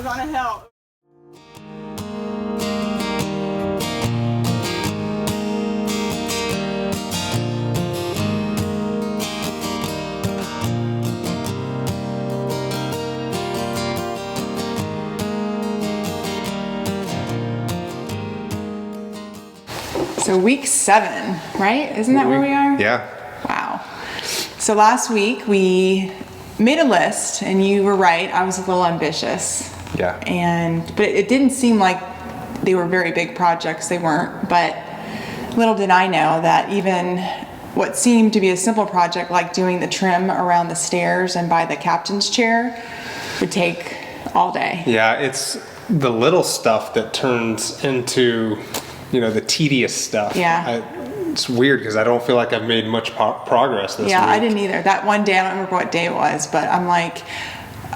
was on a hill. So week 7, right? Isn't that where we are? Yeah. Wow. So last week we made a list, and you were right. I was a little ambitious. Yeah. But it didn't seem like they were very big projects. They weren't. But little did I know that even what seemed to be a simple project, like doing the trim around the stairs and by the captain's chair, would take all day. Yeah, it's the little stuff that turns into, the tedious stuff. Yeah. It's weird because I don't feel like I've made much progress this week. Yeah, I didn't either. That one day, I don't remember what day it was, but I'm like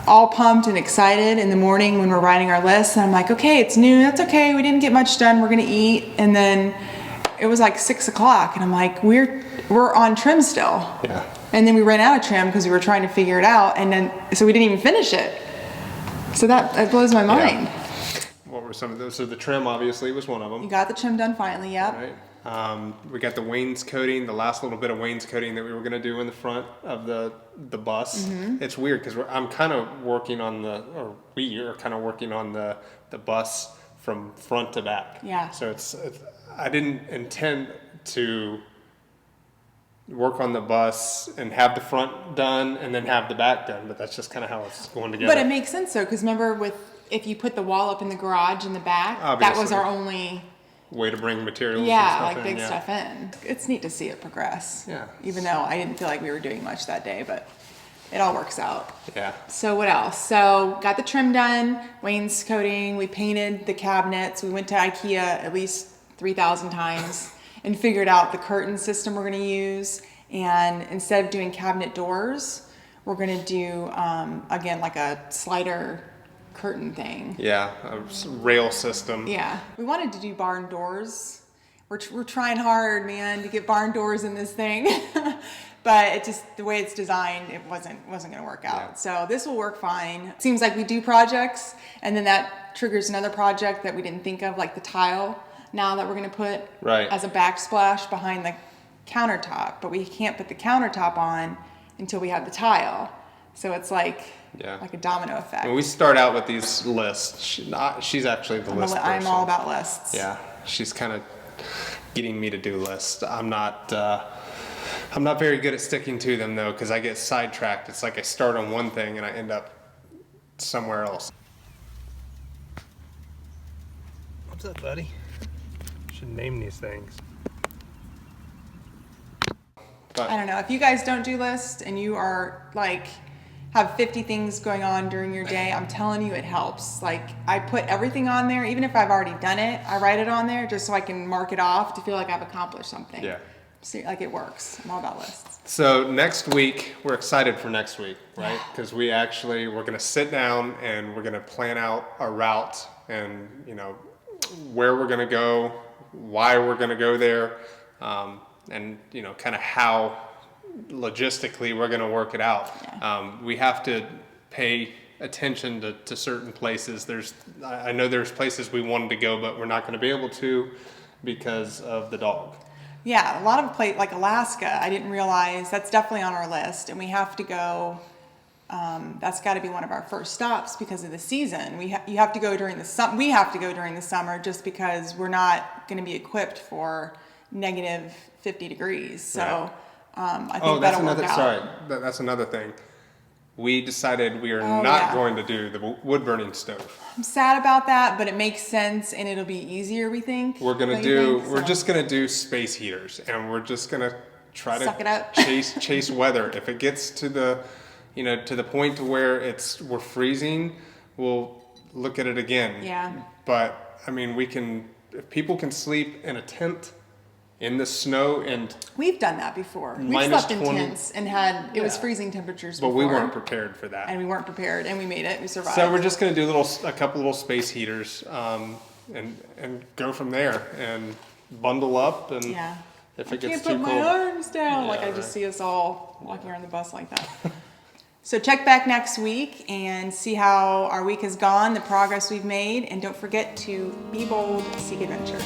all pumped and excited in the morning when we're writing our list. And I'm like, okay, it's noon. That's okay. We didn't get much done. We're going to eat. And then it was like 6 o'clock. And I'm like, we're on trim still. Yeah. And then we ran out of trim because we were trying to figure it out. And then, so we didn't even finish it. So that blows my mind. Yeah. What were some of those? So the trim obviously was one of them. You got the trim done finally, yep. Right. We got the wainscoting, the last little bit of wainscoting that we were going to do in the front of the bus. Mm-hmm. It's weird because I'm kind of working on we are kind of working on the bus from front to back. Yeah. So I didn't intend to work on the bus and have the front done and then have the back done, but that's just kind of how it's going together. But it makes sense though, because remember if you put the wall up in the garage in the back, obviously. That was our only way to bring materials big stuff in. It's neat to see it progress. Yeah. Even though I didn't feel like we were doing much that day, but it all works out. Yeah. So what else? So got the trim done, wainscoting, we painted the cabinets. We went to IKEA at least 3,000 times and figured out the curtain system we're going to use. And instead of doing cabinet doors, we're going to do, again, like a slider curtain thing. Yeah, a rail system. Yeah, we wanted to do barn doors. We're trying hard, man, to get barn doors in this thing, but it just the way it's designed, it wasn't going to work out. Yeah. So this will work fine. It seems like we do projects, and then that triggers another project that we didn't think of, like the tile. Now that we're going to put as a backsplash behind the countertop, but we can't put the countertop on until we have the tile. So it's like a domino effect. When we start out with these lists, she's actually the list person. I'm all about lists. Yeah, she's kind of getting me to do lists. I'm not very good at sticking to them though, because I get sidetracked. It's like I start on one thing and I end up somewhere else. What's up, buddy? Should name these things. But I don't know, if you guys don't do lists and you are like have 50 things going on during your day, I'm telling you it helps. Like I put everything on there, even if I've already done it, I write it on there just so I can mark it off to feel like I've accomplished something. Yeah. So like it works. I'm all about lists. So next week, we're excited for next week, right? Because we're going to sit down and we're going to plan out our route and, where we're going to go, why we're going to go there, and, kind of how logistically we're going to work it out. Yeah. We have to pay attention to certain places. I know there's places we wanted to go, but we're not going to be able to because of the dog. Yeah, a lot of like Alaska, I didn't realize that's definitely on our list, and we have to go. That's got to be one of our first stops because of the season. You have to go during the summer. We have to go during the summer just because we're not going to be equipped for negative 50 degrees. So. Right. I think that'll work out. Sorry, that's another thing. We decided we are not going to do the wood burning stove. I'm sad about that, but it makes sense and it'll be easier, we think. We're just gonna do space heaters, and we're just gonna try suck it up. chase weather. If it gets to the point to where we're freezing, we'll look at it again. Yeah. But I mean, if people can sleep in a tent in the snow, and we've done that before. We slept in tents and it was freezing temperatures before. But we weren't prepared for that. And we weren't prepared, and we made it. We survived. So we're just going to do a couple little space heaters, and go from there and bundle up. And if it gets too cold, I can't put my arms down. I just see us all walking around the bus like that. So check back next week and see how our week has gone, the progress we've made, and don't forget to be bold, seek adventure.